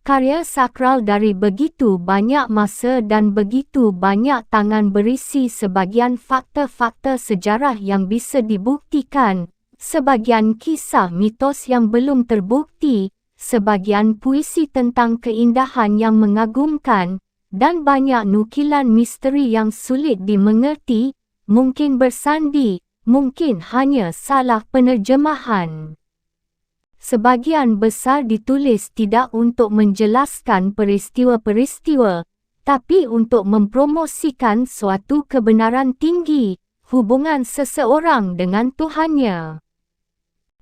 Karya sakral dari begitu banyak masa dan begitu banyak tangan berisi sebagian fakta-fakta sejarah yang bisa dibuktikan, sebagian kisah mitos yang belum terbukti, sebagian puisi tentang keindahan yang mengagumkan, dan banyak nukilan misteri yang sulit dimengerti, mungkin bersandi, mungkin hanya salah penerjemahan. Sebagian besar ditulis tidak untuk menjelaskan peristiwa-peristiwa, tapi untuk mempromosikan suatu kebenaran tinggi, hubungan seseorang dengan Tuhannya.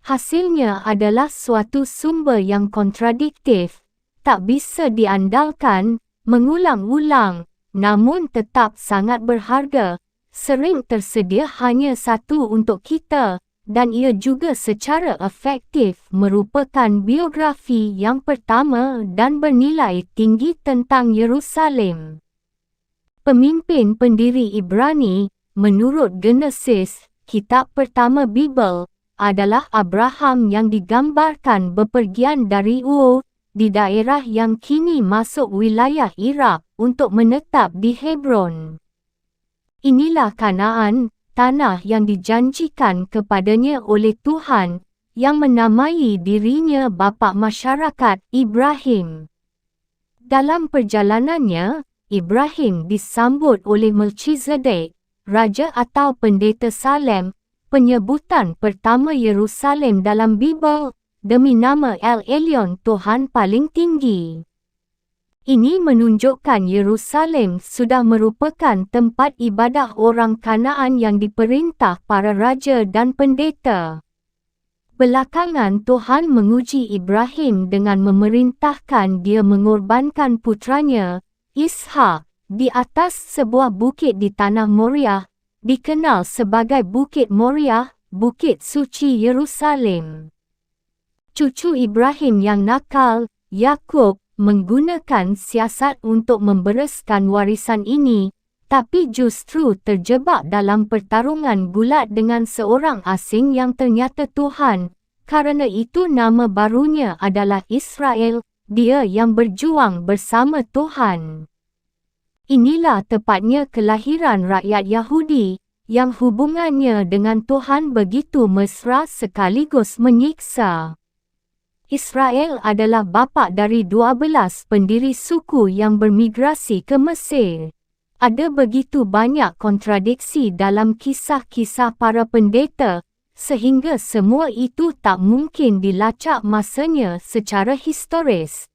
Hasilnya adalah suatu sumber yang kontradiktif, tak bisa diandalkan, mengulang-ulang, namun tetap sangat berharga, sering tersedia hanya satu untuk kita, dan ia juga secara efektif merupakan biografi yang pertama dan bernilai tinggi tentang Yerusalem. Pemimpin pendiri Ibrani, menurut Genesis, kitab pertama Bibel, adalah Abraham yang digambarkan bepergian dari Ur, di daerah yang kini masuk wilayah Iraq untuk menetap di Hebron. Inilah Kanaan, tanah yang dijanjikan kepadanya oleh Tuhan, yang menamai dirinya bapa masyarakat Ibrahim. Dalam perjalanannya, Ibrahim disambut oleh Melchizedek, raja atau pendeta Salem, penyebutan pertama Yerusalem dalam Bibel, demi nama El Elyon Tuhan paling tinggi. Ini menunjukkan Yerusalem sudah merupakan tempat ibadah orang Kanaan yang diperintah para raja dan pendeta. Belakangan Tuhan menguji Ibrahim dengan memerintahkan dia mengorbankan putranya, Ishak, di atas sebuah bukit di tanah Moriah, dikenal sebagai Bukit Moriah, Bukit Suci Yerusalem. Cucu Ibrahim yang nakal, Yakub, menggunakan siasat untuk membereskan warisan ini, tapi justru terjebak dalam pertarungan gulat dengan seorang asing yang ternyata Tuhan. Karena itu nama barunya adalah Israel, dia yang berjuang bersama Tuhan. Inilah tepatnya kelahiran rakyat Yahudi, yang hubungannya dengan Tuhan begitu mesra sekaligus menyiksa. Israel adalah bapa dari 12 pendiri suku yang bermigrasi ke Mesir. Ada begitu banyak kontradiksi dalam kisah-kisah para pendeta, sehingga semua itu tak mungkin dilacak masanya secara historis.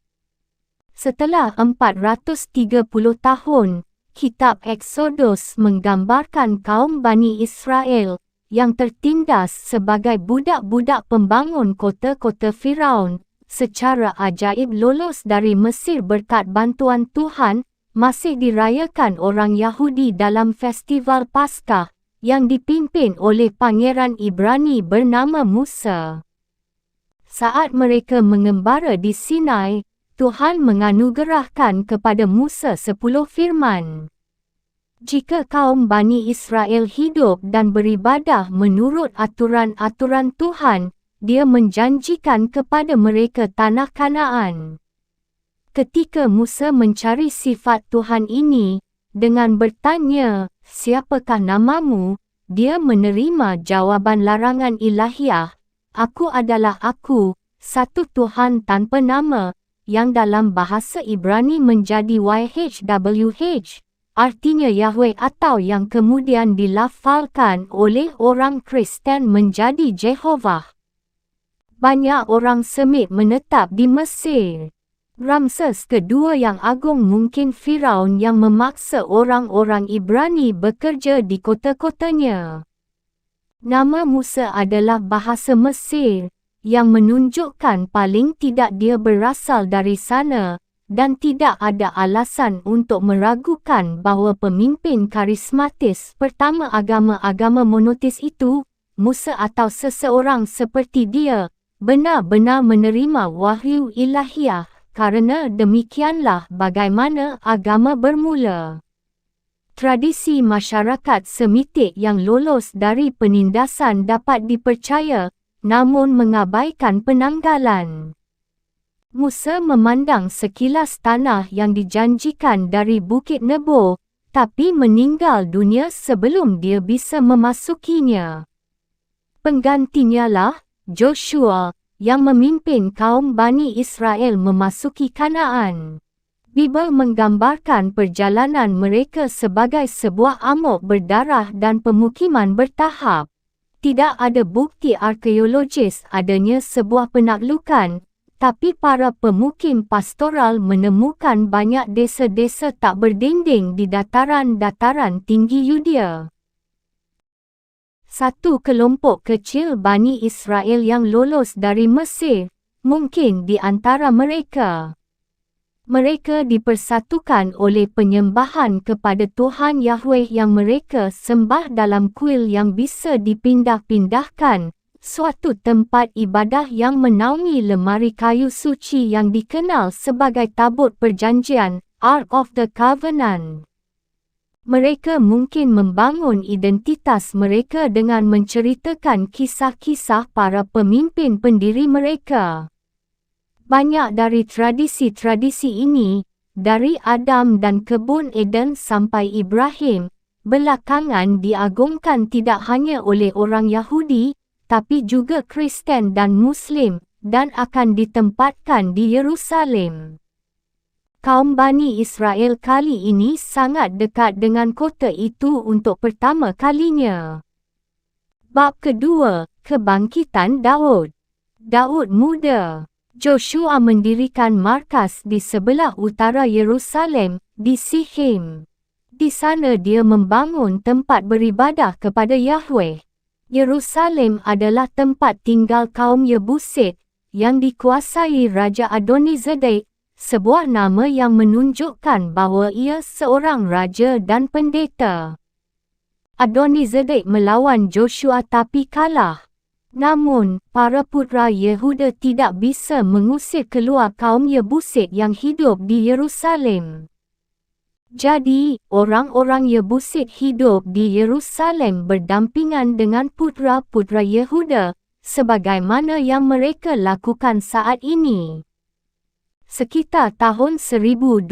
Setelah 430 tahun, kitab Exodus menggambarkan kaum Bani Israel, yang tertindas sebagai budak-budak pembangun kota-kota Firaun, secara ajaib lolos dari Mesir berkat bantuan Tuhan, masih dirayakan orang Yahudi dalam festival Paskah, yang dipimpin oleh pangeran Ibrani bernama Musa. Saat mereka mengembara di Sinai, Tuhan menganugerahkan kepada Musa 10 firman. Jika kaum Bani Israel hidup dan beribadah menurut aturan-aturan Tuhan, Dia menjanjikan kepada mereka tanah Kanaan. Ketika Musa mencari sifat Tuhan ini, dengan bertanya, "Siapakah namamu?" Dia menerima jawaban larangan ilahiyah, "Aku adalah Aku, satu Tuhan tanpa nama," yang dalam bahasa Ibrani menjadi YHWH. Artinya Yahweh atau yang kemudian dilafalkan oleh orang Kristen menjadi Jehovah. Banyak orang Semit menetap di Mesir. Ramses kedua yang agung mungkin Firaun yang memaksa orang-orang Ibrani bekerja di kota-kotanya. Nama Musa adalah bahasa Mesir, yang menunjukkan paling tidak dia berasal dari sana, dan tidak ada alasan untuk meragukan bahawa pemimpin karismatis pertama agama-agama monoteis itu, Musa atau seseorang seperti dia, benar-benar menerima wahyu ilahiyah, karena demikianlah bagaimana agama bermula. Tradisi masyarakat Semitik yang lolos dari penindasan dapat dipercaya, namun mengabaikan penanggalan. Musa memandang sekilas tanah yang dijanjikan dari Bukit Nebo, tapi meninggal dunia sebelum dia bisa memasukinya. Penggantinya lah Joshua, yang memimpin kaum Bani Israel memasuki Kanaan. Bibel menggambarkan perjalanan mereka sebagai sebuah amok berdarah dan pemukiman bertahap. Tidak ada bukti arkeologis adanya sebuah penaklukan, tapi para pemukim pastoral menemukan banyak desa-desa tak berdinding di dataran-dataran tinggi Yudea. Satu kelompok kecil Bani Israel yang lolos dari Mesir, mungkin di antara mereka. Mereka dipersatukan oleh penyembahan kepada Tuhan Yahweh yang mereka sembah dalam kuil yang bisa dipindah-pindahkan, suatu tempat ibadah yang menaungi lemari kayu suci yang dikenal sebagai Tabut Perjanjian, Ark of the Covenant. Mereka mungkin membangun identitas mereka dengan menceritakan kisah-kisah para pemimpin pendiri mereka. Banyak dari tradisi-tradisi ini, dari Adam dan kebun Eden sampai Ibrahim, belakangan diagungkan tidak hanya oleh orang Yahudi, tapi juga Kristen dan Muslim, dan akan ditempatkan di Yerusalem. Kaum Bani Israel kali ini sangat dekat dengan kota itu untuk pertama kalinya. Bab kedua, Kebangkitan Daud. Daud muda. Joshua mendirikan markas di sebelah utara Yerusalem, di Sichem. Di sana dia membangun tempat beribadah kepada Yahweh. Yerusalem adalah tempat tinggal kaum Yebusit, yang dikuasai Raja Adonizedek, sebuah nama yang menunjukkan bahawa ia seorang raja dan pendeta. Adonizedek melawan Joshua tapi kalah. Namun, para putera Yehuda tidak bisa mengusir keluar kaum Yebusit yang hidup di Yerusalem. Jadi, orang-orang Yebusit hidup di Yerusalem berdampingan dengan putera-putera Yehuda, sebagaimana yang mereka lakukan saat ini. Sekitar tahun 1200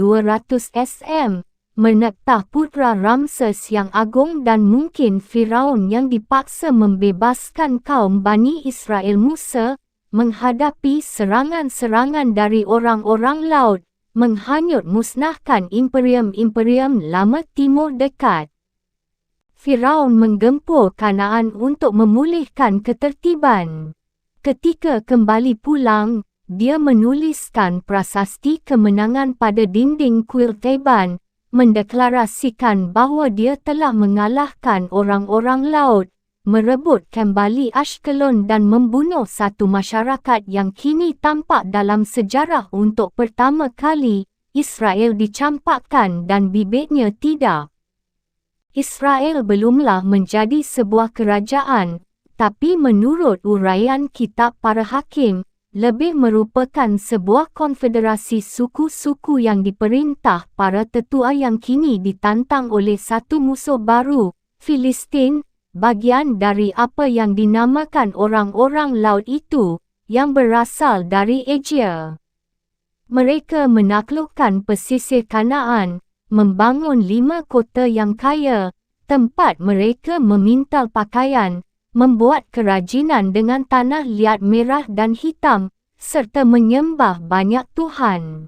SM, Menektah putera Ramses yang agung dan mungkin Firaun yang dipaksa membebaskan kaum Bani Israel Musa, menghadapi serangan-serangan dari orang-orang laut, menghanyut musnahkan imperium-imperium lama Timur Dekat. Firaun menggempur Kanaan untuk memulihkan ketertiban. Ketika kembali pulang, dia menuliskan prasasti kemenangan pada dinding kuil Teban, mendeklarasikan bahawa dia telah mengalahkan orang-orang laut, merebut kembali Ashkelon dan membunuh satu masyarakat yang kini tampak dalam sejarah untuk pertama kali. Israel dicampakkan dan bibitnya tidak. Israel belumlah menjadi sebuah kerajaan, tapi menurut uraian kitab para hakim, lebih merupakan sebuah konfederasi suku-suku yang diperintah para tetua yang kini ditantang oleh satu musuh baru, Filistin, bagian dari apa yang dinamakan orang-orang laut itu, yang berasal dari Asia. Mereka menaklukkan pesisir Kanaan, membangun 5 kota yang kaya, tempat mereka memintal pakaian, membuat kerajinan dengan tanah liat merah dan hitam, serta menyembah banyak Tuhan.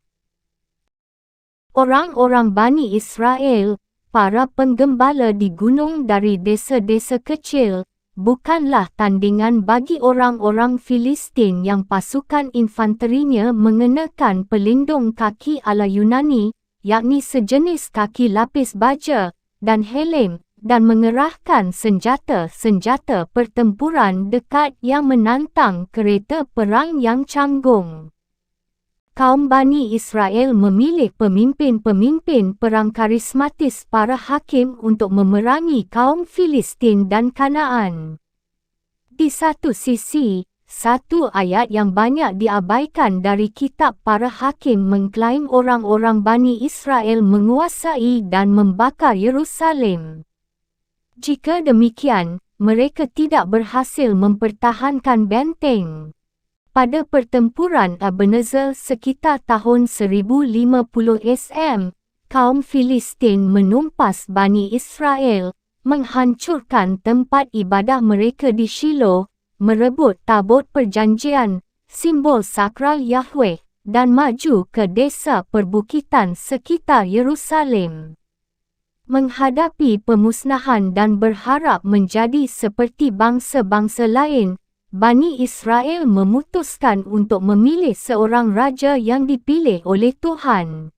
Orang-orang Bani Israel, para penggembala di gunung dari desa-desa kecil, bukanlah tandingan bagi orang-orang Filistin yang pasukan infanterinya mengenakan pelindung kaki ala Yunani, yakni sejenis kaki lapis baja, dan helm, dan mengerahkan senjata-senjata pertempuran dekat yang menantang kereta perang yang canggung. Kaum Bani Israel memilih pemimpin-pemimpin perang karismatis para hakim untuk memerangi kaum Filistin dan Kanaan. Di satu sisi, satu ayat yang banyak diabaikan dari kitab para hakim mengklaim orang-orang Bani Israel menguasai dan membakar Yerusalem. Jika demikian, mereka tidak berhasil mempertahankan benteng. Pada pertempuran Ebenezer sekitar tahun 1050 SM, kaum Filistin menumpas Bani Israel, menghancurkan tempat ibadah mereka di Shiloh, merebut tabut perjanjian, simbol sakral Yahweh, dan maju ke desa perbukitan sekitar Yerusalem. Menghadapi pemusnahan dan berharap menjadi seperti bangsa-bangsa lain, Bani Israel memutuskan untuk memilih seorang raja yang dipilih oleh Tuhan.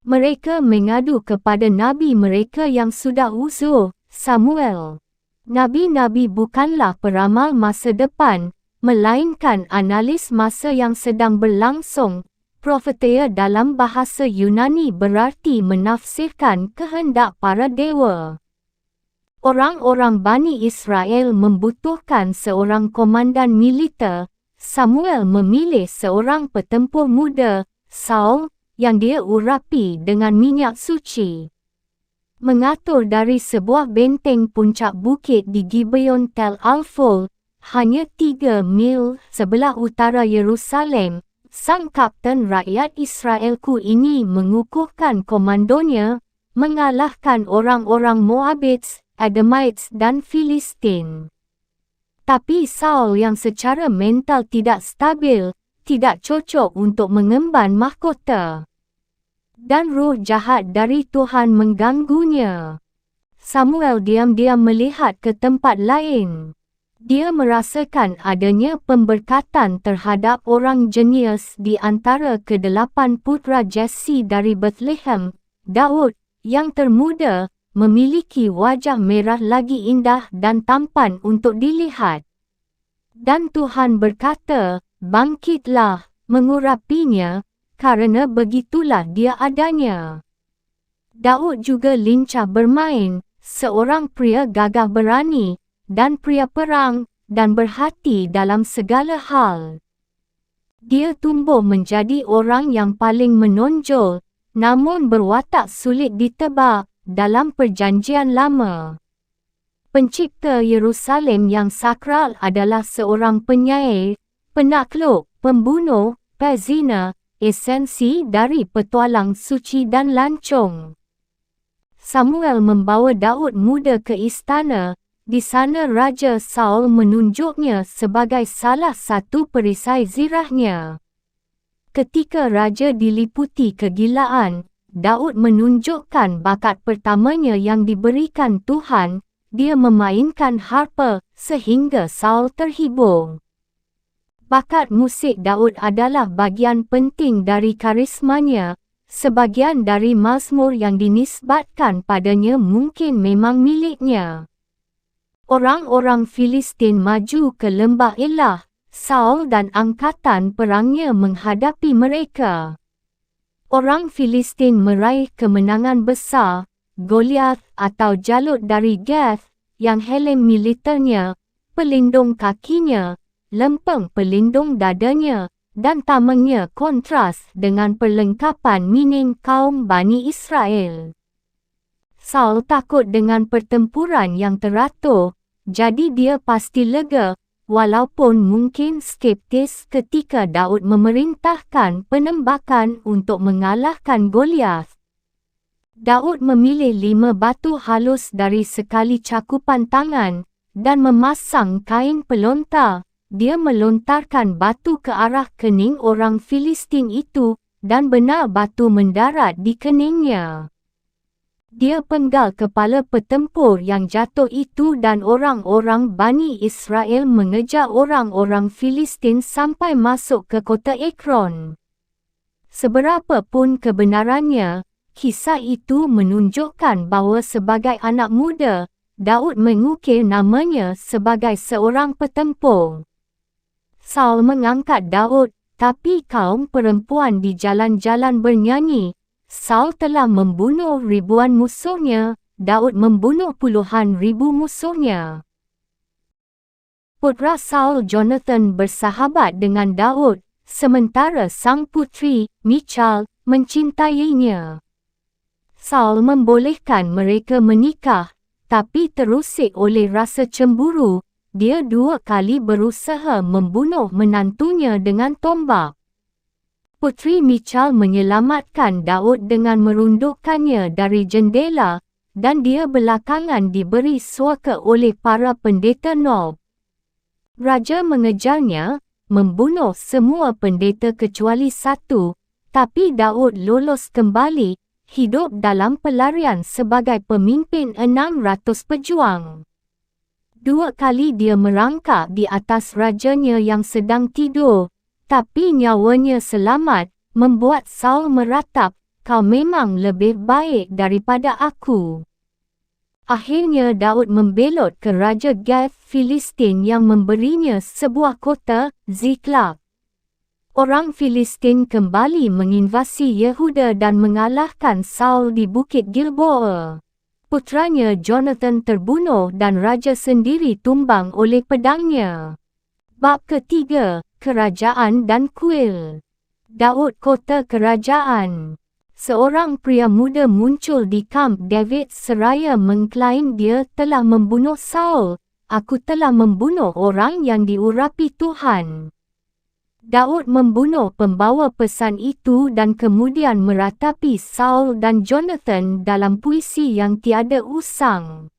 Mereka mengadu kepada nabi mereka yang sudah uzur, Samuel. Nabi-nabi bukanlah peramal masa depan, melainkan analis masa yang sedang berlangsung. Profetia dalam bahasa Yunani berarti menafsirkan kehendak para dewa. Orang-orang Bani Israel membutuhkan seorang komandan militer. Samuel memilih seorang petempur muda, Saul, yang dia urapi dengan minyak suci. Mengatur dari sebuah benteng puncak bukit di Gibeon Tel Alfol, hanya 3 mil sebelah utara Yerusalem, sang kapten rakyat Israelku ini mengukuhkan komandonya, mengalahkan orang-orang Moabites, Edomites dan Filistin. Tapi Saul yang secara mental tidak stabil, tidak cocok untuk mengemban mahkota. Dan roh jahat dari Tuhan mengganggunya. Samuel diam-diam melihat ke tempat lain. Dia merasakan adanya pemberkatan terhadap orang jenius di antara ke-8 putra Jesse dari Bethlehem. Daud, yang termuda, memiliki wajah merah lagi indah dan tampan untuk dilihat. Dan Tuhan berkata, "Bangkitlah, mengurapinya, karena begitulah dia adanya." Daud juga lincah bermain, seorang pria gagah berani, dan pria perang, dan berhati dalam segala hal. Dia tumbuh menjadi orang yang paling menonjol, namun berwatak sulit ditebak, dalam perjanjian lama. Pencipta Yerusalem yang sakral adalah seorang penyair, penakluk, pembunuh, pezina, esensi dari petualang suci dan lancung. Samuel membawa Daud muda ke istana. Di sana Raja Saul menunjuknya sebagai salah satu perisai zirahnya. Ketika raja diliputi kegilaan, Daud menunjukkan bakat pertamanya yang diberikan Tuhan. Dia memainkan harpa sehingga Saul terhibur. Bakat musik Daud adalah bagian penting dari karismanya. Sebagian dari mazmur yang dinisbatkan padanya mungkin memang miliknya. Orang-orang Filistin maju ke lembah Elah. Saul dan angkatan perangnya menghadapi mereka. Orang Filistin meraih kemenangan besar. Goliath atau Jalut dari Gath, yang helm militernya, pelindung kakinya, lempeng pelindung dadanya, dan tamengnya kontras dengan perlengkapan mining kaum Bani Israel. Saul takut dengan pertempuran yang teratur, jadi dia pasti lega, walaupun mungkin skeptis ketika Daud memerintahkan penembakan untuk mengalahkan Goliath. Daud memilih 5 batu halus dari sekali cakupan tangan, dan memasang kain pelontar. Dia melontarkan batu ke arah kening orang Filistin itu, dan benar batu mendarat di keningnya. Dia penggal kepala petempur yang jatuh itu dan orang-orang Bani Israel mengejar orang-orang Filistin sampai masuk ke kota Ekron. Seberapa pun kebenarannya, kisah itu menunjukkan bahawa sebagai anak muda, Daud mengukir namanya sebagai seorang petempur. Saul mengangkat Daud, tapi kaum perempuan di jalan-jalan bernyanyi, Saul telah membunuh ribuan musuhnya, Daud membunuh puluhan ribu musuhnya. Putra Saul Jonathan bersahabat dengan Daud, sementara sang putri, Michal, mencintainya. Saul membolehkan mereka menikah, tapi terusik oleh rasa cemburu, dia 2 kali berusaha membunuh menantunya dengan tombak. Putri Michal menyelamatkan Daud dengan merundukkannya dari jendela, dan dia belakangan diberi suaka oleh para pendeta Nob. Raja mengejarnya, membunuh semua pendeta kecuali 1, tapi Daud lolos kembali, hidup dalam pelarian sebagai pemimpin 600 pejuang. 2 kali dia merangkak di atas rajanya yang sedang tidur, tapi nyawanya selamat, membuat Saul meratap, "Kau memang lebih baik daripada aku." Akhirnya Daud membelot ke Raja Gath Filistin yang memberinya sebuah kota, Ziklag. Orang Filistin kembali menginvasi Yehuda dan mengalahkan Saul di Bukit Gilboa. Putranya Jonathan terbunuh dan raja sendiri tumbang oleh pedangnya. Bab ketiga, Kerajaan dan Kuil. Daud kota kerajaan. Seorang pria muda muncul di kamp David seraya mengklaim dia telah membunuh Saul. "Aku telah membunuh orang yang diurapi Tuhan." Daud membunuh pembawa pesan itu dan kemudian meratapi Saul dan Jonathan dalam puisi yang tiada usang.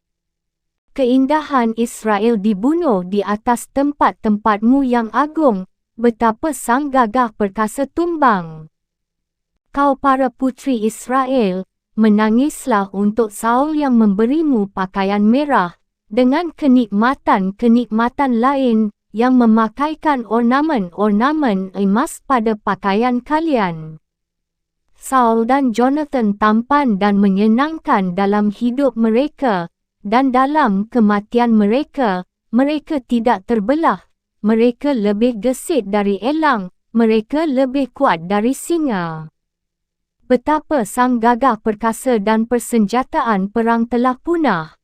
"Keindahan Israel dibunuh di atas tempat-tempatmu yang agung, betapa sang gagah perkasa tumbang. Kau para putri Israel, menangislah untuk Saul yang memberimu pakaian merah, dengan kenikmatan-kenikmatan lain, yang memakaikan ornamen-ornamen emas pada pakaian kalian." Saul dan Jonathan tampan dan menyenangkan dalam hidup mereka, dan dalam kematian mereka, mereka tidak terbelah, mereka lebih gesit dari elang, mereka lebih kuat dari singa. Betapa sang gagah perkasa dan persenjataan perang telah punah.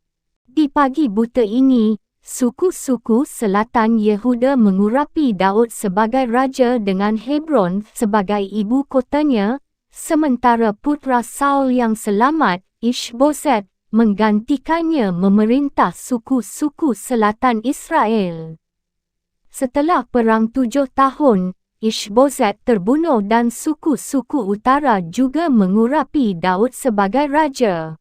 Di pagi buta ini, suku-suku selatan Yehuda mengurapi Daud sebagai raja dengan Hebron sebagai ibu kotanya, sementara putra Saul yang selamat, Ishboset, menggantikannya memerintah suku-suku selatan Israel. Setelah perang 7 tahun, Ishboset terbunuh dan suku-suku utara juga mengurapi Daud sebagai raja.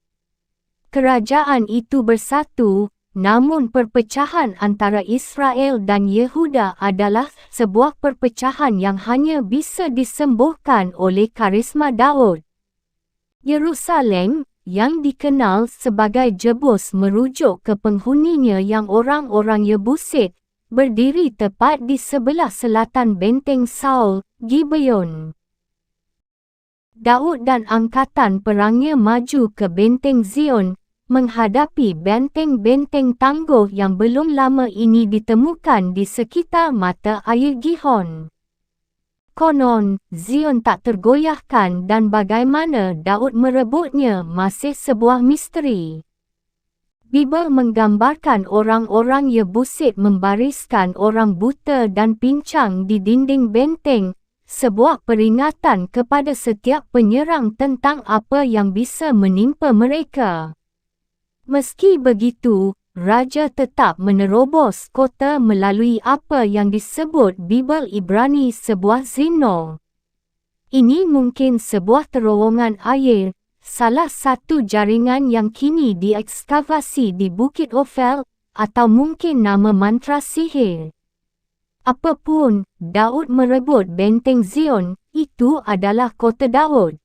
Kerajaan itu bersatu, namun perpecahan antara Israel dan Yehuda adalah sebuah perpecahan yang hanya bisa disembuhkan oleh karisma Daud. Yerusalem, yang dikenal sebagai Jebus merujuk ke penghuninya yang orang-orang Yebusit, berdiri tepat di sebelah selatan benteng Saul, Gibeon. Daud dan angkatan perangnya maju ke benteng Zion, menghadapi benteng-benteng tangguh yang belum lama ini ditemukan di sekitar mata air Gihon. Konon, Zion tak tergoyahkan dan bagaimana Daud merebutnya masih sebuah misteri. Bibel menggambarkan orang-orang Yebusit membariskan orang buta dan pincang di dinding benteng, sebuah peringatan kepada setiap penyerang tentang apa yang bisa menimpa mereka. Meski begitu, raja tetap menerobos kota melalui apa yang disebut Bibel Ibrani sebuah zino. Ini mungkin sebuah terowongan air, salah satu jaringan yang kini diekskavasi di Bukit Ofel, atau mungkin nama mantra sihir. Apapun, Daud merebut benteng Zion, itu adalah kota Daud.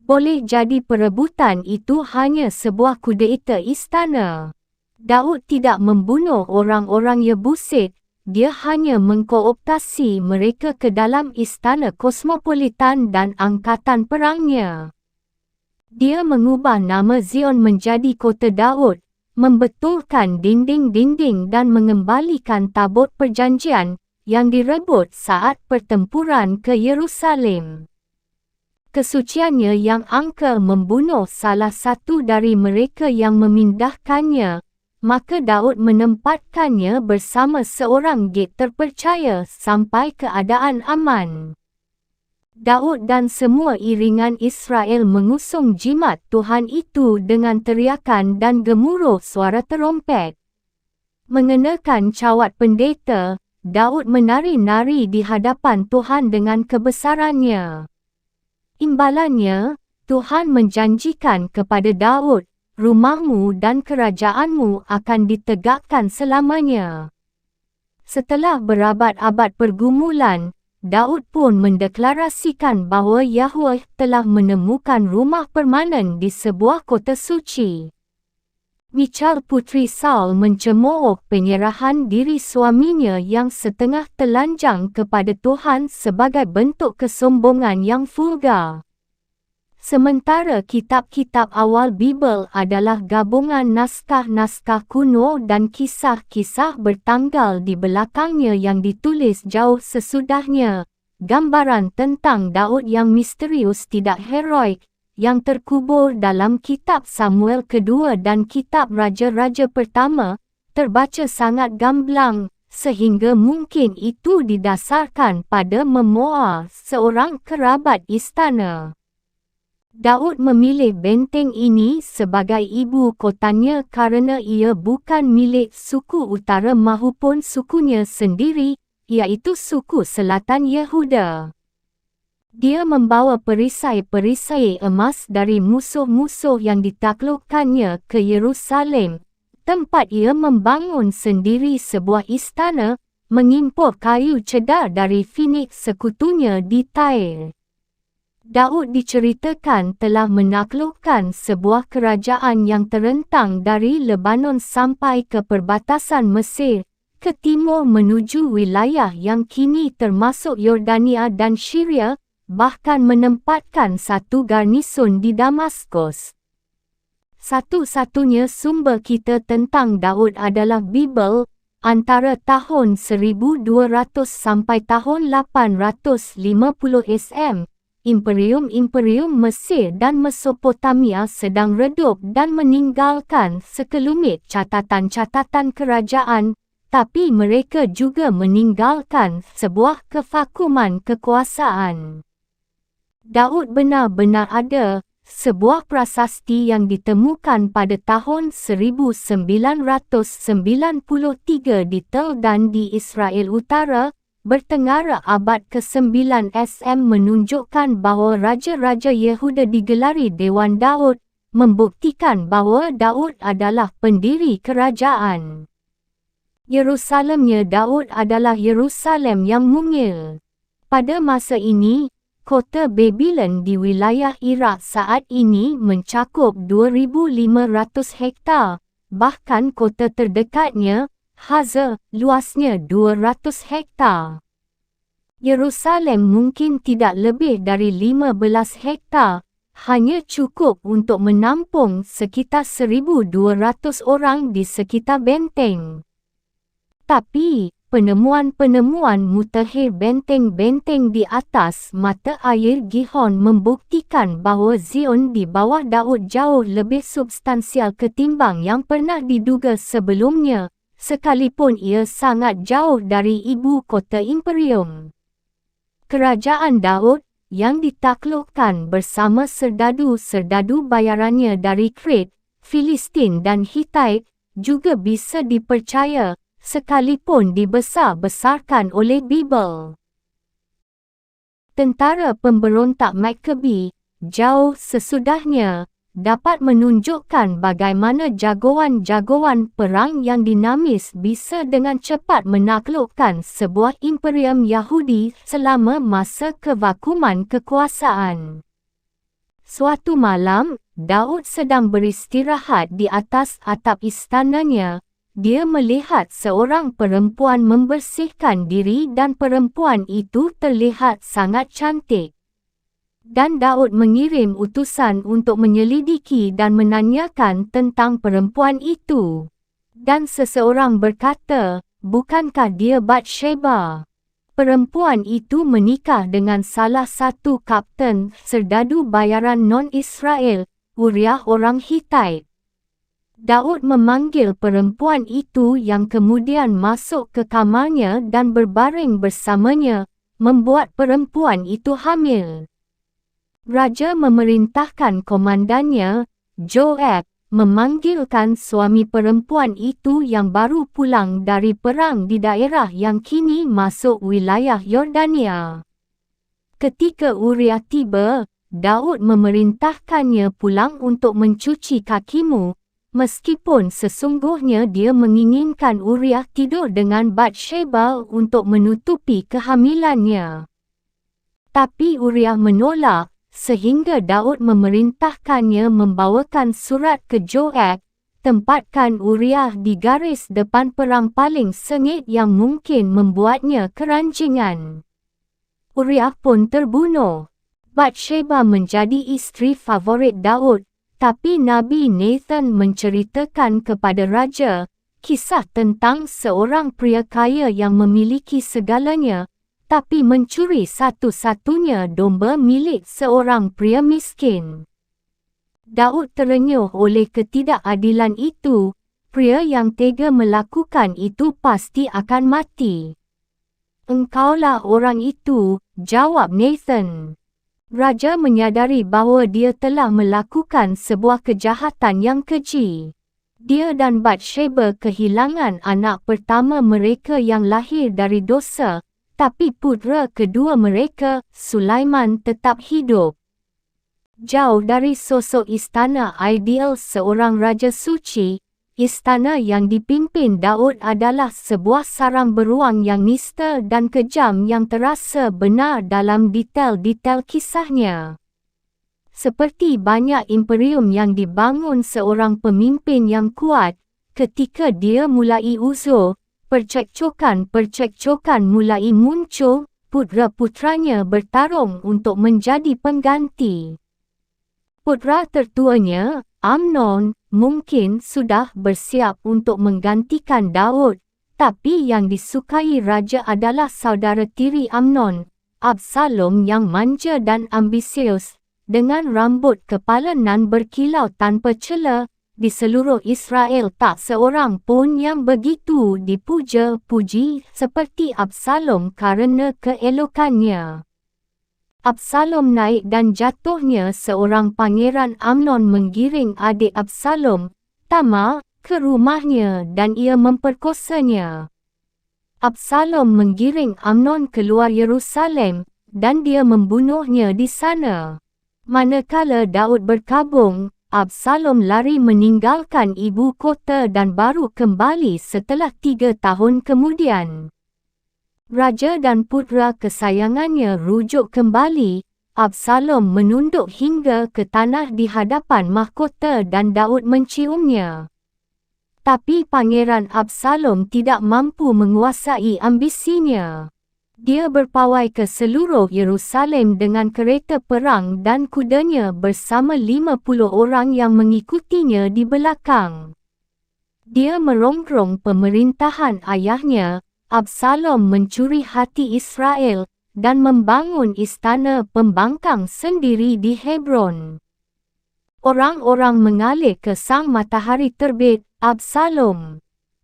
Boleh jadi perebutan itu hanya sebuah kudeta istana. Daud tidak membunuh orang-orang Yebusit, dia hanya mengkooptasi mereka ke dalam istana kosmopolitan dan angkatan perangnya. Dia mengubah nama Zion menjadi kota Daud, membetulkan dinding-dinding dan mengembalikan tabut perjanjian yang direbut saat pertempuran ke Yerusalem. Kesuciannya yang angker membunuh salah satu dari mereka yang memindahkannya, maka Daud menempatkannya bersama seorang gate terpercaya sampai keadaan aman. Daud dan semua iringan Israel mengusung jimat Tuhan itu dengan teriakan dan gemuruh suara terompet. Mengenakan cawat pendeta, Daud menari-nari di hadapan Tuhan dengan kebesarannya. Imbalannya, Tuhan menjanjikan kepada Daud, rumahmu dan kerajaanmu akan ditegakkan selamanya. Setelah berabad-abad pergumulan, Daud pun mendeklarasikan bahawa Yahweh telah menemukan rumah permanen di sebuah kota suci. Michal putri Saul mencemooh penyerahan diri suaminya yang setengah telanjang kepada Tuhan sebagai bentuk kesombongan yang vulgar. Sementara kitab-kitab awal Bibel adalah gabungan naskah-naskah kuno dan kisah-kisah bertanggal di belakangnya yang ditulis jauh sesudahnya, gambaran tentang Daud yang misterius tidak heroik, yang terkubur dalam kitab Samuel kedua dan kitab Raja-Raja pertama, terbaca sangat gamblang, sehingga mungkin itu didasarkan pada memoir seorang kerabat istana. Daud memilih benteng ini sebagai ibu kotanya kerana ia bukan milik suku utara mahupun sukunya sendiri, iaitu suku selatan Yehuda. Dia membawa perisai-perisai emas dari musuh-musuh yang ditaklukkannya ke Yerusalem, tempat ia membangun sendiri sebuah istana, mengimpor kayu cedar dari Finik sekutunya di Tyre. Daud diceritakan telah menaklukkan sebuah kerajaan yang terentang dari Lebanon sampai ke perbatasan Mesir, ke timur menuju wilayah yang kini termasuk Yordania dan Syria, bahkan menempatkan satu garnison di Damaskus. Satu-satunya sumber kita tentang Daud adalah Bibel, antara tahun 1200 sampai tahun 850 SM. Imperium-imperium Mesir dan Mesopotamia sedang redup dan meninggalkan sekelumit catatan-catatan kerajaan, tapi mereka juga meninggalkan sebuah kevakuman kekuasaan. Daud benar-benar ada, sebuah prasasti yang ditemukan pada tahun 1993 di Tel Dan di Israel Utara, bertengara abad ke-9 SM menunjukkan bahawa Raja-Raja Yehuda digelari Dewan Daud, membuktikan bahawa Daud adalah pendiri kerajaan. Yerusalemnya Daud adalah Yerusalem yang mungil. Pada masa ini, kota Babylon di wilayah Iraq saat ini mencakup 2,500 hektar, bahkan kota terdekatnya, Haza, luasnya 200 hektar. Yerusalem mungkin tidak lebih dari 15 hektar, hanya cukup untuk menampung sekitar 1,200 orang di sekitar benteng. Tapi, penemuan-penemuan mutakhir benteng-benteng di atas mata air Gihon membuktikan bahawa Zion di bawah Daud jauh lebih substansial ketimbang yang pernah diduga sebelumnya, sekalipun ia sangat jauh dari ibu kota imperium. Kerajaan Daud, yang ditaklukkan bersama serdadu-serdadu bayarannya dari Kret, Filistin dan Hittite, juga bisa dipercaya, sekalipun dibesar-besarkan oleh Bibel. Tentara pemberontak Maccabee, jauh sesudahnya, dapat menunjukkan bagaimana jagoan-jagoan perang yang dinamis bisa dengan cepat menaklukkan sebuah imperium Yahudi selama masa kevakuman kekuasaan. Suatu malam, Daud sedang beristirahat di atas atap istananya. Dia melihat seorang perempuan membersihkan diri dan perempuan itu terlihat sangat cantik. Dan Daud mengirim utusan untuk menyelidiki dan menanyakan tentang perempuan itu. Dan seseorang berkata, bukankah dia Batsheba? Perempuan itu menikah dengan salah satu kapten serdadu bayaran non-Israel, Uriah orang Hittite. Daud memanggil perempuan itu yang kemudian masuk ke kamarnya dan berbaring bersamanya, membuat perempuan itu hamil. Raja memerintahkan komandannya, Joab, memanggilkan suami perempuan itu yang baru pulang dari perang di daerah yang kini masuk wilayah Yordania. Ketika Uriah tiba, Daud memerintahkannya pulang untuk mencuci kakimu, meskipun sesungguhnya dia menginginkan Uriah tidur dengan Batsheba untuk menutupi kehamilannya. Tapi Uriah menolak, sehingga Daud memerintahkannya membawakan surat ke Joab, tempatkan Uriah di garis depan perang paling sengit yang mungkin membuatnya keranjingan. Uriah pun terbunuh. Batsheba menjadi isteri favorit Daud, tapi Nabi Nathan menceritakan kepada raja kisah tentang seorang pria kaya yang memiliki segalanya, tapi mencuri satu-satunya domba milik seorang pria miskin. Daud terenyuh oleh ketidakadilan itu. Pria yang tega melakukan itu pasti akan mati. "Engkaulah orang itu," jawab Nathan. Raja menyadari bahawa dia telah melakukan sebuah kejahatan yang keji. Dia dan Batsheba kehilangan anak pertama mereka yang lahir dari dosa, tapi putera kedua mereka, Sulaiman, tetap hidup. Jauh dari sosok istana ideal seorang raja suci, istana yang dipimpin Daud adalah sebuah sarang beruang yang nista dan kejam yang terasa benar dalam detail-detail kisahnya. Seperti banyak imperium yang dibangun seorang pemimpin yang kuat, ketika dia mulai uzur, percekcokan mulai muncul, putera-putranya bertarung untuk menjadi pengganti. Putera tertuanya, Amnon, mungkin sudah bersiap untuk menggantikan Daud, tapi yang disukai raja adalah saudara tiri Amnon, Absalom, yang manja dan ambisius, dengan rambut kepala nan berkilau tanpa celah. Di seluruh Israel tak seorang pun yang begitu dipuja-puji seperti Absalom karena keelokannya. Absalom naik dan jatuhnya seorang pangeran Amnon menggiring adik Absalom, Tamar, ke rumahnya dan ia memperkosanya. Absalom menggiring Amnon keluar Yerusalem dan dia membunuhnya di sana. Manakala Daud berkabung, Absalom lari meninggalkan ibu kota dan baru kembali setelah 3 tahun kemudian. Raja dan putera kesayangannya rujuk kembali. Absalom menunduk hingga ke tanah di hadapan mahkota dan Daud menciumnya. Tapi Pangeran Absalom tidak mampu menguasai ambisinya. Dia berpawai ke seluruh Yerusalem dengan kereta perang dan kudanya bersama 50 orang yang mengikutinya di belakang. Dia merongrong pemerintahan ayahnya, Absalom, mencuri hati Israel, dan membangun istana pembangkang sendiri di Hebron. Orang-orang mengalir ke sang matahari terbit, Absalom.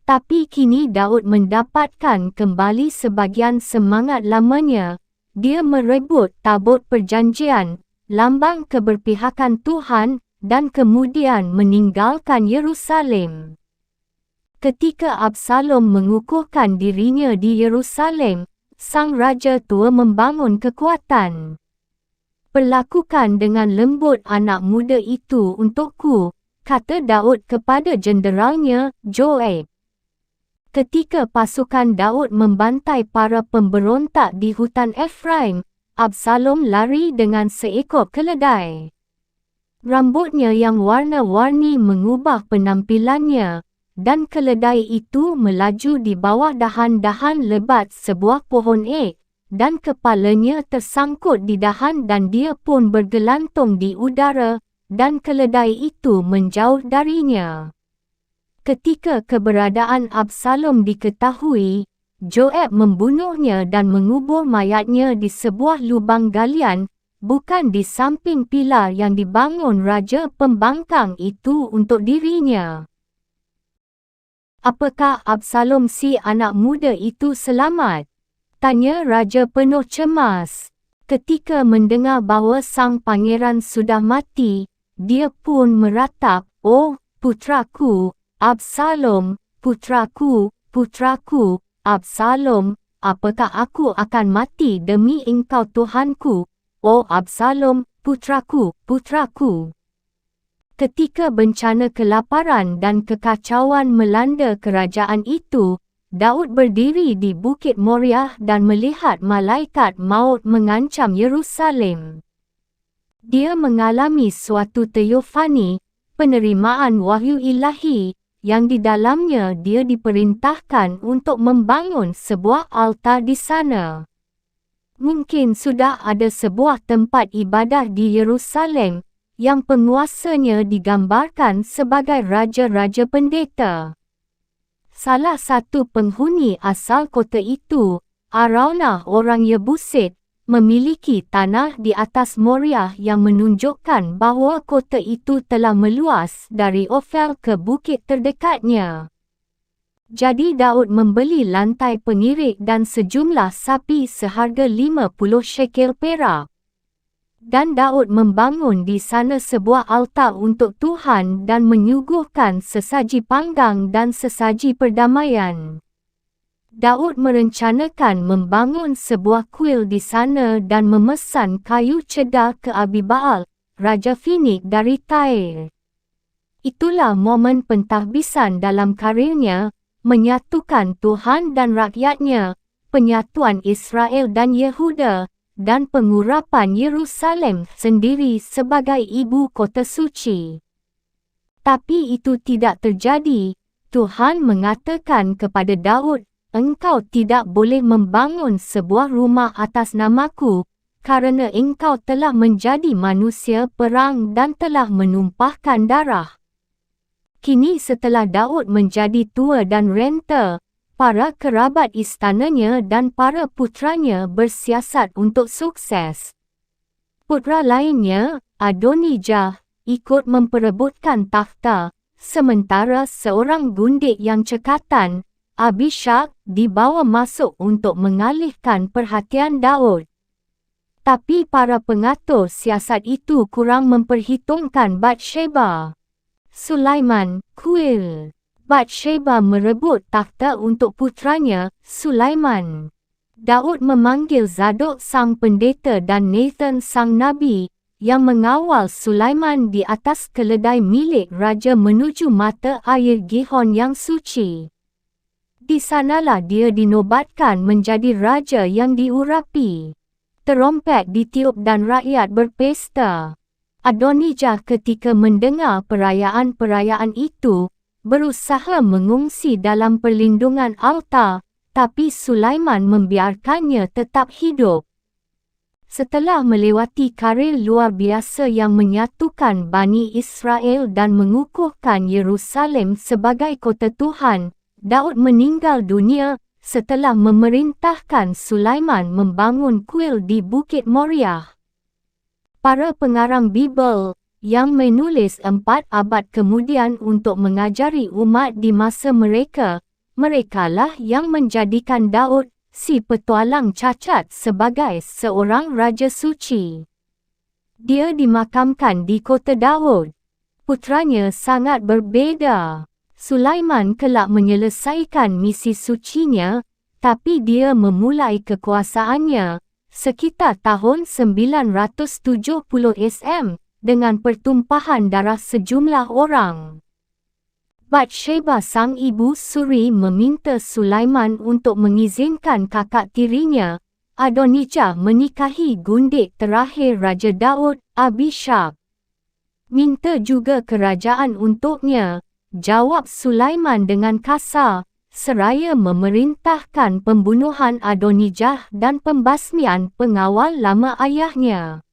Tapi kini Daud mendapatkan kembali sebagian semangat lamanya. Dia merebut tabut perjanjian, lambang keberpihakan Tuhan, dan kemudian meninggalkan Yerusalem. Ketika Absalom mengukuhkan dirinya di Yerusalem, sang raja tua membangun kekuatan. "Perlakukan dengan lembut anak muda itu untukku," kata Daud kepada jenderalnya, Joab. Ketika pasukan Daud membantai para pemberontak di hutan Efraim, Absalom lari dengan seekor keledai. Rambutnya yang warna-warni mengubah penampilannya, dan keledai itu melaju di bawah dahan-dahan lebat sebuah pohon ek, dan kepalanya tersangkut di dahan dan dia pun bergelantung di udara, dan keledai itu menjauh darinya. Ketika keberadaan Absalom diketahui, Joab membunuhnya dan mengubur mayatnya di sebuah lubang galian, bukan di samping pilar yang dibangun raja pembangkang itu untuk dirinya. "Apakah Absalom si anak muda itu selamat?" tanya raja penuh cemas. Ketika mendengar bahawa sang pangeran sudah mati, dia pun meratap, "Oh, putraku, Absalom, putraku, putraku, Absalom, apakah aku akan mati demi engkau Tuhanku, oh Absalom, putraku, putraku. Ketika bencana kelaparan dan kekacauan melanda kerajaan itu, Daud berdiri di Bukit Moriah dan melihat malaikat maut mengancam Yerusalem. Dia mengalami suatu teofani, penerimaan wahyu ilahi, yang di dalamnya dia diperintahkan untuk membangun sebuah altar di sana. Mungkin sudah ada sebuah tempat ibadah di Yerusalem, yang penguasanya digambarkan sebagai raja-raja pendeta. Salah satu penghuni asal kota itu, Araunah orang Yebusit, memiliki tanah di atas Moriah yang menunjukkan bahawa kota itu telah meluas dari Ofel ke bukit terdekatnya. Jadi Daud membeli lantai pengirik dan sejumlah sapi seharga 50 shekel perak. Dan Daud membangun di sana sebuah altar untuk Tuhan dan menyuguhkan sesaji panggang dan sesaji perdamaian. Daud merencanakan membangun sebuah kuil di sana dan memesan kayu cedar ke Abibaal, Raja Finik dari Tair. Itulah momen pentahbisan dalam karirnya, menyatukan Tuhan dan rakyatnya, penyatuan Israel dan Yehuda, dan pengurapan Yerusalem sendiri sebagai ibu kota suci. Tapi itu tidak terjadi. Tuhan mengatakan kepada Daud, engkau tidak boleh membangun sebuah rumah atas namaku, kerana engkau telah menjadi manusia perang dan telah menumpahkan darah. Kini setelah Daud menjadi tua dan renta, para kerabat istananya dan para putranya bersiasat untuk sukses. Putra lainnya, Adonijah, ikut memperebutkan takhta, sementara seorang gundik yang cekatan, Abishag, dibawa masuk untuk mengalihkan perhatian Daud. Tapi para pengatur siasat itu kurang memperhitungkan Batsheba. Sulaiman, kuil. Batsheba merebut takhta untuk putranya, Sulaiman. Daud memanggil Zadok sang pendeta dan Nathan sang nabi, yang mengawal Sulaiman di atas keledai milik raja menuju mata air Gihon yang suci. Di sanalah dia dinobatkan menjadi raja yang diurapi. Terompet ditiup dan rakyat berpesta. Adonijah ketika mendengar perayaan-perayaan itu, berusaha mengungsi dalam perlindungan altar, tapi Sulaiman membiarkannya tetap hidup. Setelah melewati karir luar biasa yang menyatukan Bani Israel dan mengukuhkan Yerusalem sebagai kota Tuhan, Daud meninggal dunia setelah memerintahkan Sulaiman membangun kuil di Bukit Moriah. Para pengarang Bibel yang menulis 4 abad kemudian untuk mengajari umat di masa mereka, merekalah yang menjadikan Daud, si petualang cacat, sebagai seorang raja suci. Dia dimakamkan di kota Daud. Putranya sangat berbeza. Sulaiman kelak menyelesaikan misi sucinya, tapi dia memulai kekuasaannya sekitar tahun 970 SM. Dengan pertumpahan darah sejumlah orang. Batsheba sang ibu suri meminta Sulaiman untuk mengizinkan kakak tirinya, Adonijah, menikahi gundik terakhir Raja Daud, Abishag. Minta juga kerajaan untuknya, jawab Sulaiman dengan kasar, seraya memerintahkan pembunuhan Adonijah dan pembasmian pengawal lama ayahnya.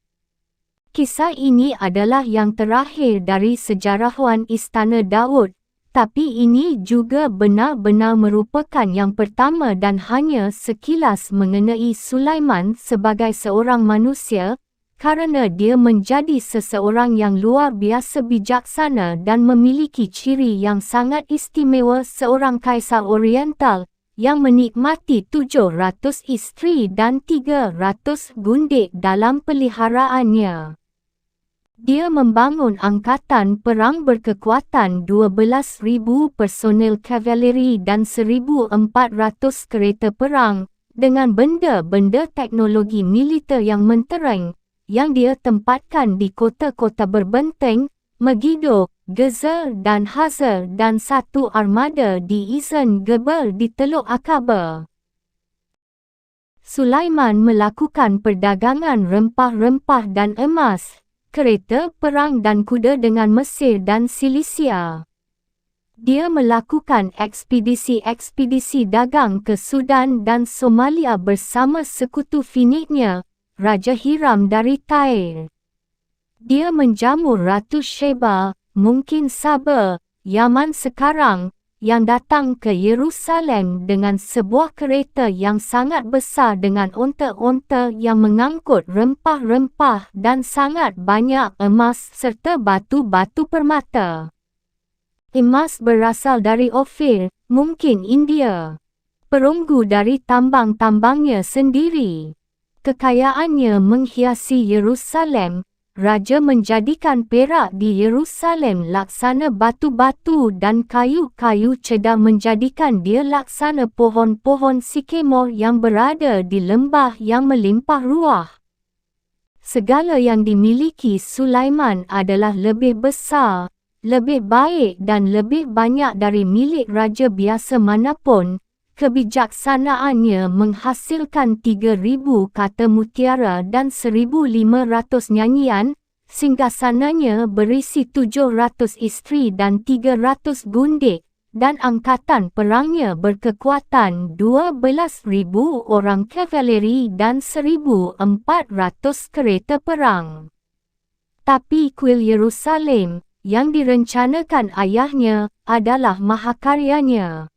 Kisah ini adalah yang terakhir dari sejarawan Istana Daud, tapi ini juga benar-benar merupakan yang pertama dan hanya sekilas mengenai Sulaiman sebagai seorang manusia, kerana dia menjadi seseorang yang luar biasa bijaksana dan memiliki ciri yang sangat istimewa seorang kaisar Oriental, yang menikmati 700 isteri dan 300 gundik dalam peliharaannya. Dia membangun angkatan perang berkekuatan 12,000 personel kavaleri dan 1,400 kereta perang, dengan benda-benda teknologi militer yang mentereng, yang dia tempatkan di kota-kota berbenteng, Megiddo, Gezer dan Hazer, dan satu armada di Ezen Geber di Teluk Akaba. Sulaiman melakukan perdagangan rempah-rempah dan emas, kereta perang dan kuda dengan Mesir dan Silisia. Dia melakukan ekspedisi-ekspedisi dagang ke Sudan dan Somalia bersama sekutu Finiknya, Raja Hiram dari Tyre. Dia menjamu Ratu Sheba, mungkin Saba, Yaman sekarang, yang datang ke Yerusalem dengan sebuah kereta yang sangat besar dengan onta-onta yang mengangkut rempah-rempah dan sangat banyak emas serta batu-batu permata. Emas berasal dari Ophir, mungkin India. Perunggu dari tambang-tambangnya sendiri. Kekayaannya menghiasi Yerusalem. Raja menjadikan perak di Yerusalem laksana batu-batu dan kayu-kayu cedar menjadikan dia laksana pohon-pohon sikemor yang berada di lembah yang melimpah ruah. Segala yang dimiliki Sulaiman adalah lebih besar, lebih baik dan lebih banyak dari milik raja biasa manapun. Kebijaksanaannya menghasilkan 3,000 kata mutiara dan 1,500 nyanyian. Singgasananya berisi 700 isteri dan 300 gundik, dan angkatan perangnya berkekuatan 12,000 orang kavaleri dan 1,400 kereta perang. Tapi kuil Yerusalem, yang direncanakan ayahnya, adalah mahakaryanya.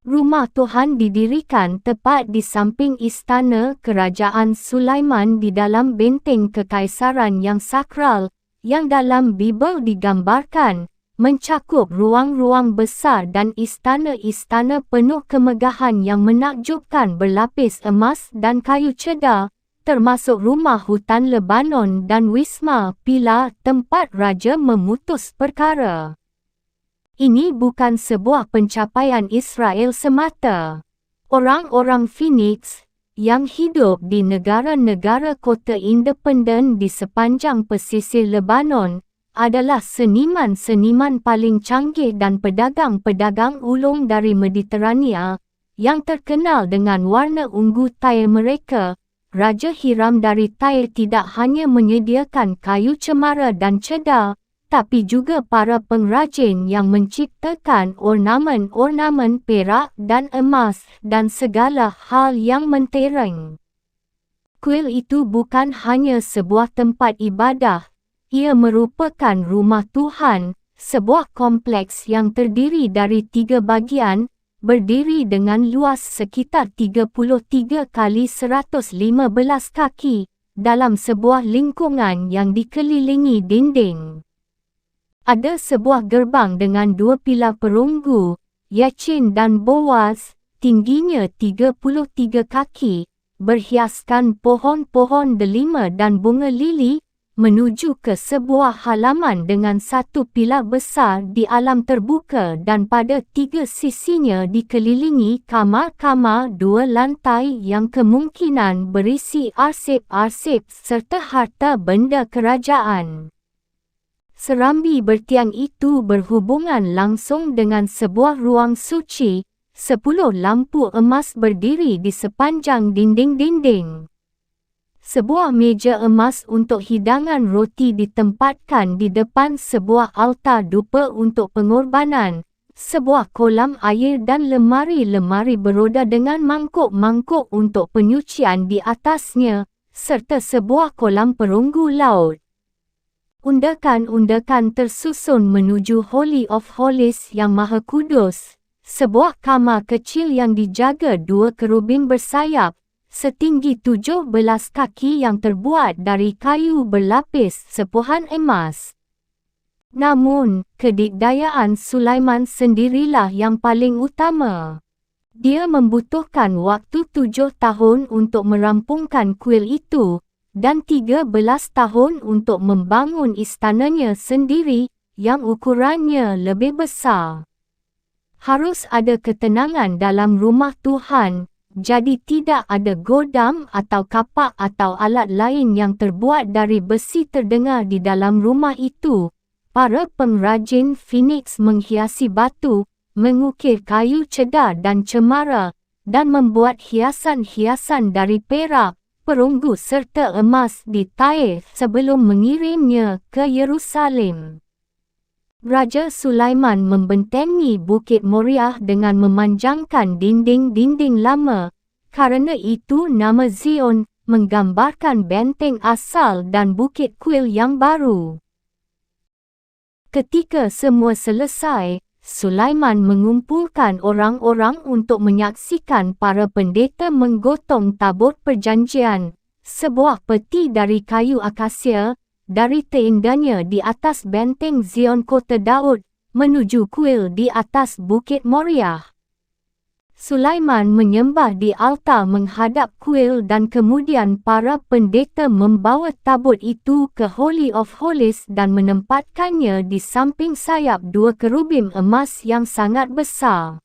Rumah Tuhan didirikan tepat di samping istana kerajaan Sulaiman di dalam benteng kekaisaran yang sakral, yang dalam Bibel digambarkan, mencakup ruang-ruang besar dan istana-istana penuh kemegahan yang menakjubkan berlapis emas dan kayu cedar, termasuk rumah hutan Lebanon dan wisma Pila tempat raja memutus perkara. Ini bukan sebuah pencapaian Israel semata. Orang-orang Phoenix, yang hidup di negara-negara kota independen di sepanjang pesisir Lebanon, adalah seniman-seniman paling canggih dan pedagang-pedagang ulung dari Mediterania, yang terkenal dengan warna ungu Tyre mereka. Raja Hiram dari Tyre tidak hanya menyediakan kayu cemara dan cedar, tapi juga para pengrajin yang menciptakan ornamen-ornamen perak dan emas dan segala hal yang mentereng. Kuil itu bukan hanya sebuah tempat ibadah, ia merupakan rumah Tuhan, sebuah kompleks yang terdiri dari 3 bagian, berdiri dengan luas sekitar 33 kali 115 kaki, dalam sebuah lingkungan yang dikelilingi dinding. Ada sebuah gerbang dengan 2 pilar perunggu, Yachin dan Boaz, tingginya 33 kaki, berhiaskan pohon-pohon delima dan bunga lili, menuju ke sebuah halaman dengan 1 pilar besar di alam terbuka dan pada 3 sisinya dikelilingi kamar-kamar 2 lantai yang kemungkinan berisi arsip-arsip serta harta benda kerajaan. Serambi bertiang itu berhubungan langsung dengan sebuah ruang suci, 10 lampu emas berdiri di sepanjang dinding-dinding. Sebuah meja emas untuk hidangan roti ditempatkan di depan sebuah altar dupa untuk pengorbanan, sebuah kolam air dan lemari-lemari beroda dengan mangkuk-mangkuk untuk penyucian di atasnya, serta sebuah kolam perunggu laut. Undakan-undakan tersusun menuju Holy of Holies yang Maha Kudus, sebuah kamar kecil yang dijaga 2 kerubim bersayap, setinggi 17 kaki yang terbuat dari kayu berlapis sepuhan emas. Namun, kedikdayaan Sulaiman sendirilah yang paling utama. Dia membutuhkan waktu 7 tahun untuk merampungkan kuil itu, dan 13 tahun untuk membangun istananya sendiri yang ukurannya lebih besar. Harus ada ketenangan dalam rumah Tuhan, jadi tidak ada godam atau kapak atau alat lain yang terbuat dari besi terdengar di dalam rumah itu. Para pengrajin Phoenix menghiasi batu, mengukir kayu cedar dan cemara, dan membuat hiasan-hiasan dari perak, perunggu serta emas di Taif sebelum mengirimnya ke Yerusalem. Raja Sulaiman membentengi Bukit Moriah dengan memanjangkan dinding-dinding lama. Karena itu nama Zion menggambarkan benteng asal dan bukit kuil yang baru. Ketika semua selesai, Sulaiman mengumpulkan orang-orang untuk menyaksikan para pendeta menggotong tabut perjanjian, sebuah peti dari kayu akasia, dari tendanya di atas benteng Zion kota Daud, menuju kuil di atas Bukit Moriah. Sulaiman menyembah di altar menghadap kuil dan kemudian para pendeta membawa tabut itu ke Holy of Holies dan menempatkannya di samping sayap dua kerubim emas yang sangat besar.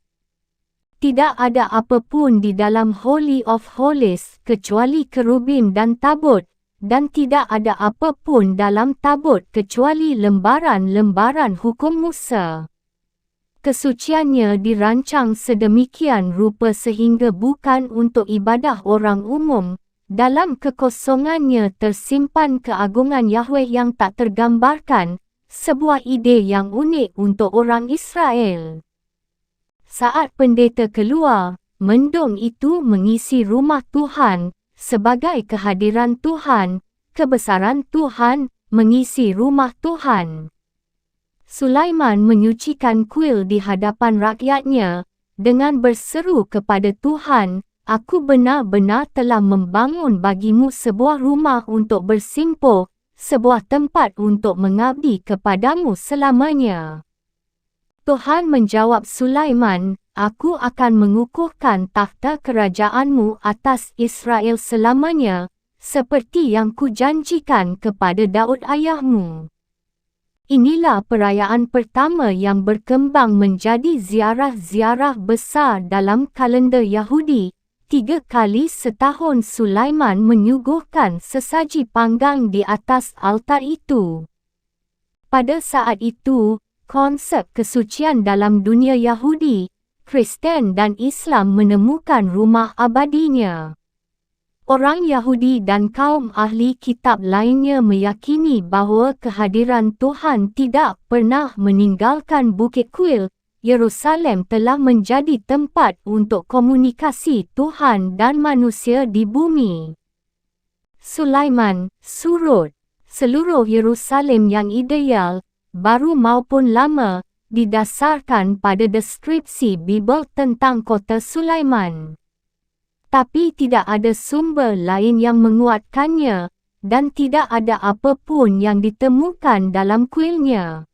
Tidak ada apa pun di dalam Holy of Holies kecuali kerubim dan tabut, dan tidak ada apa pun dalam tabut kecuali lembaran-lembaran hukum Musa. Kesuciannya dirancang sedemikian rupa sehingga bukan untuk ibadah orang umum. Dalam kekosongannya tersimpan keagungan Yahweh yang tak tergambarkan, sebuah ide yang unik untuk orang Israel. Saat pendeta keluar, mendung itu mengisi rumah Tuhan, sebagai kehadiran Tuhan, kebesaran Tuhan mengisi rumah Tuhan. Sulaiman menyucikan kuil di hadapan rakyatnya, dengan berseru kepada Tuhan, "Aku benar-benar telah membangun bagimu sebuah rumah untuk bersimpuh, sebuah tempat untuk mengabdi kepadamu selamanya." Tuhan menjawab Sulaiman, "Aku akan mengukuhkan takhta kerajaanmu atas Israel selamanya, seperti yang kujanjikan kepada Daud ayahmu." Inilah perayaan pertama yang berkembang menjadi ziarah-ziarah besar dalam kalender Yahudi. 3 kali setahun Sulaiman menyuguhkan sesaji panggang di atas altar itu. Pada saat itu, konsep kesucian dalam dunia Yahudi, Kristen dan Islam menemukan rumah abadinya. Orang Yahudi dan kaum ahli kitab lainnya meyakini bahawa kehadiran Tuhan tidak pernah meninggalkan Bukit Kuil. Yerusalem telah menjadi tempat untuk komunikasi Tuhan dan manusia di bumi. Sulaiman, surut. Seluruh Yerusalem yang ideal, baru maupun lama, didasarkan pada deskripsi Bibel tentang kota Sulaiman. Tapi tidak ada sumber lain yang menguatkannya, dan tidak ada apa pun yang ditemukan dalam kuilnya.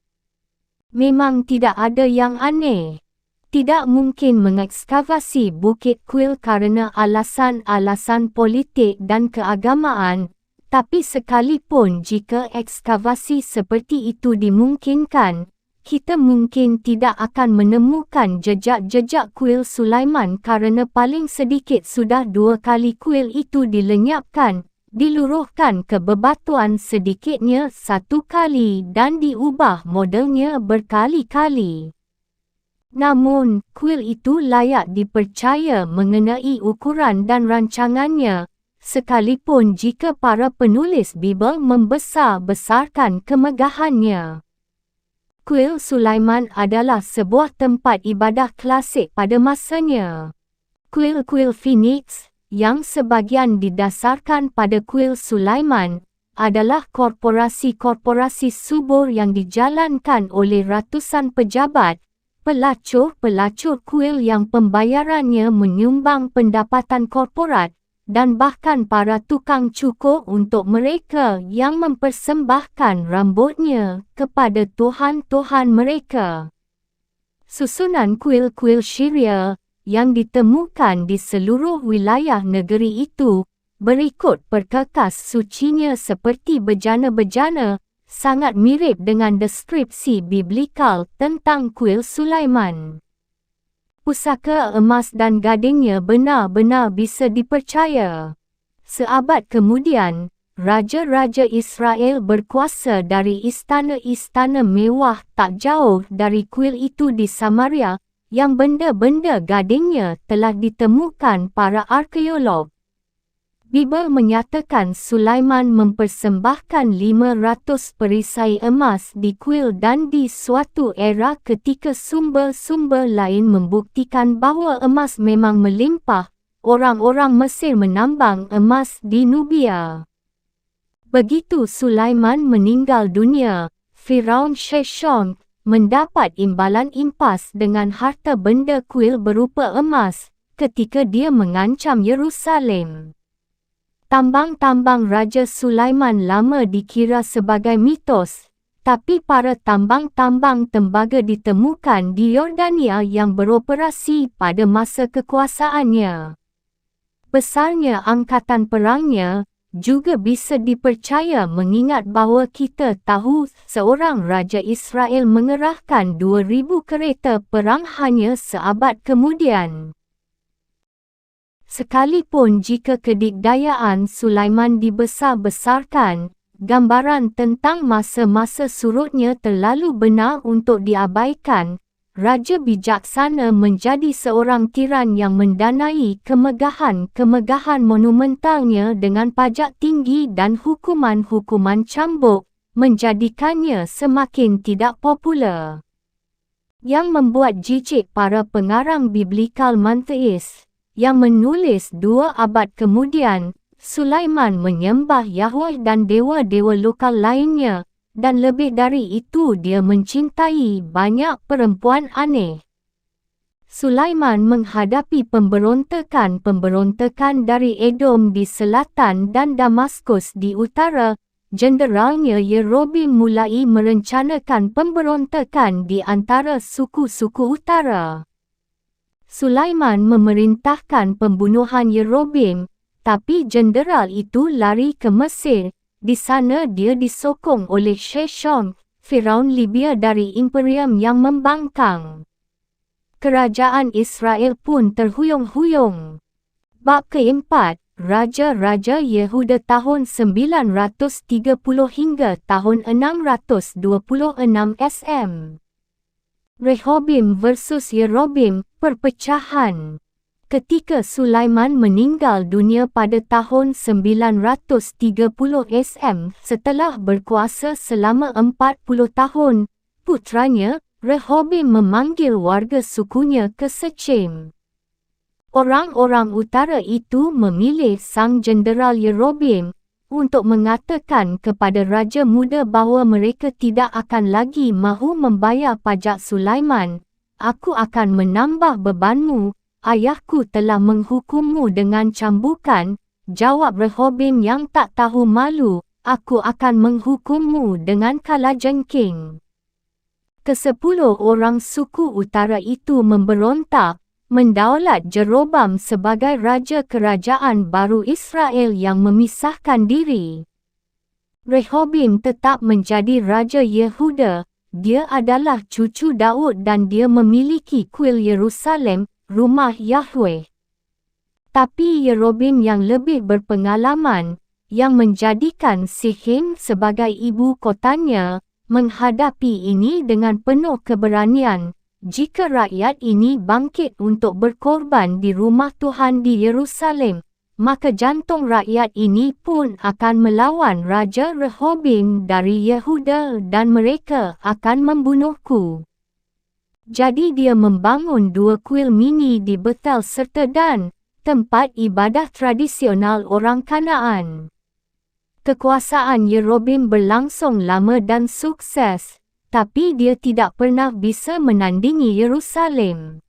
Memang tidak ada yang aneh. Tidak mungkin mengekskavasi Bukit Kuil karena alasan-alasan politik dan keagamaan, tapi sekalipun jika ekskavasi seperti itu dimungkinkan, kita mungkin tidak akan menemukan jejak-jejak kuil Sulaiman karena paling sedikit sudah 2 kali kuil itu dilenyapkan, diluruhkan ke bebatuan sedikitnya 1 kali dan diubah modelnya berkali-kali. Namun, kuil itu layak dipercaya mengenai ukuran dan rancangannya, sekalipun jika para penulis Bibel membesar-besarkan kemegahannya. Kuil Sulaiman adalah sebuah tempat ibadah klasik pada masanya. Kuil-kuil Phoenix, yang sebagian didasarkan pada kuil Sulaiman, adalah korporasi-korporasi subur yang dijalankan oleh ratusan pejabat, pelacur-pelacur kuil yang pembayarannya menyumbang pendapatan korporat, dan bahkan para tukang cukur untuk mereka yang mempersembahkan rambutnya kepada tuhan-tuhan mereka. Susunan kuil-kuil Syria yang ditemukan di seluruh wilayah negeri itu berikut perkakas sucinya seperti bejana-bejana, sangat mirip dengan deskripsi biblikal tentang kuil Sulaiman. Pusaka emas dan gadingnya benar-benar bisa dipercaya. Seabad kemudian, raja-raja Israel berkuasa dari istana-istana mewah tak jauh dari kuil itu di Samaria, yang benda-benda gadingnya telah ditemukan para arkeolog. Bibel menyatakan Sulaiman mempersembahkan 500 perisai emas di kuil dan di suatu era ketika sumber-sumber lain membuktikan bahawa emas memang melimpah, orang-orang Mesir menambang emas di Nubia. Begitu Sulaiman meninggal dunia, Firaun Sheshonq mendapat imbalan impas dengan harta benda kuil berupa emas ketika dia mengancam Yerusalem. Tambang-tambang Raja Sulaiman lama dikira sebagai mitos, tapi para tambang-tambang tembaga ditemukan di Yordania yang beroperasi pada masa kekuasaannya. Besarnya angkatan perangnya juga bisa dipercaya mengingat bahawa kita tahu seorang Raja Israel mengerahkan 2,000 kereta perang hanya seabad kemudian. Sekalipun jika kedikdayaan Sulaiman dibesar-besarkan, gambaran tentang masa-masa surutnya terlalu benar untuk diabaikan. Raja bijaksana menjadi seorang tiran yang mendanai kemegahan-kemegahan monumentalnya dengan pajak tinggi dan hukuman-hukuman cambuk, menjadikannya semakin tidak popular. Yang membuat jijik para pengarang biblikal mantheis, yang menulis 2 abad kemudian, Sulaiman menyembah Yahweh dan dewa-dewa lokal lainnya, dan lebih dari itu dia mencintai banyak perempuan aneh. Sulaiman menghadapi pemberontakan dari Edom di selatan dan Damaskus di utara. Jenderalnya Yerobeam mulai merencanakan pemberontakan di antara suku-suku utara. Sulaiman memerintahkan pembunuhan Yerobeam, tapi jenderal itu lari ke Mesir. Di sana dia disokong oleh Sheshonq, Firaun Libya dari imperium yang membangkang. Kerajaan Israel pun terhuyung-huyung. Bab keempat, Raja-Raja Yehuda tahun 930 hingga tahun 626 SM. Rehoboam versus Yerobeam, perpecahan. Ketika Sulaiman meninggal dunia pada tahun 930 SM setelah berkuasa selama 40 tahun, putranya, Rehoboam memanggil warga sukunya ke Shechem. Orang-orang utara itu memilih sang jenderal Yerobeam untuk mengatakan kepada Raja Muda bahawa mereka tidak akan lagi mahu membayar pajak Sulaiman. Aku akan menambah bebanmu. Ayahku telah menghukummu dengan cambukan, jawab Rehoboam yang tak tahu malu. Aku akan menghukummu dengan kalajengking. Ke-10 orang suku utara itu memberontak, mendaulat Jeroboam sebagai raja kerajaan baru Israel yang memisahkan diri. Rehoboam tetap menjadi Raja Yehuda. Dia adalah cucu Daud dan dia memiliki kuil Yerusalem, rumah Yahweh. Tapi Yerobeam yang lebih berpengalaman, yang menjadikan Shechem sebagai ibu kotanya, menghadapi ini dengan penuh keberanian. Jika rakyat ini bangkit untuk berkorban di rumah Tuhan di Yerusalem, maka jantung rakyat ini pun akan melawan Raja Rehoboam dari Yehuda dan mereka akan membunuhku. Jadi dia membangun 2 kuil mini di Bethel serta Dan, tempat ibadah tradisional orang Kanaan. Kekuasaan Yerobeam berlangsung lama dan sukses, tapi dia tidak pernah bisa menandingi Yerusalem.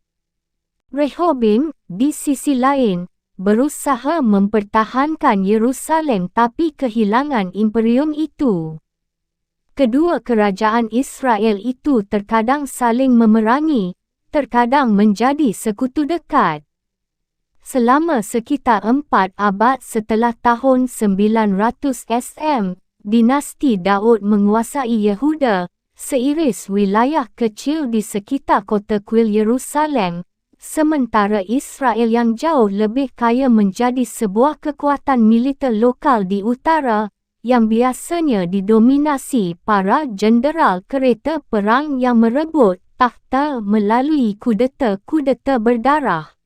Rehoboam, di sisi lain, berusaha mempertahankan Yerusalem tapi kehilangan imperium itu. Kedua kerajaan Israel itu terkadang saling memerangi, terkadang menjadi sekutu dekat. Selama sekitar 4 abad setelah tahun 900 SM, dinasti Daud menguasai Yehuda, seiris wilayah kecil di sekitar kota kuil Yerusalem, sementara Israel yang jauh lebih kaya menjadi sebuah kekuatan militer lokal di utara, yang biasanya didominasi para jenderal kereta perang yang merebut takhta melalui kudeta-kudeta berdarah.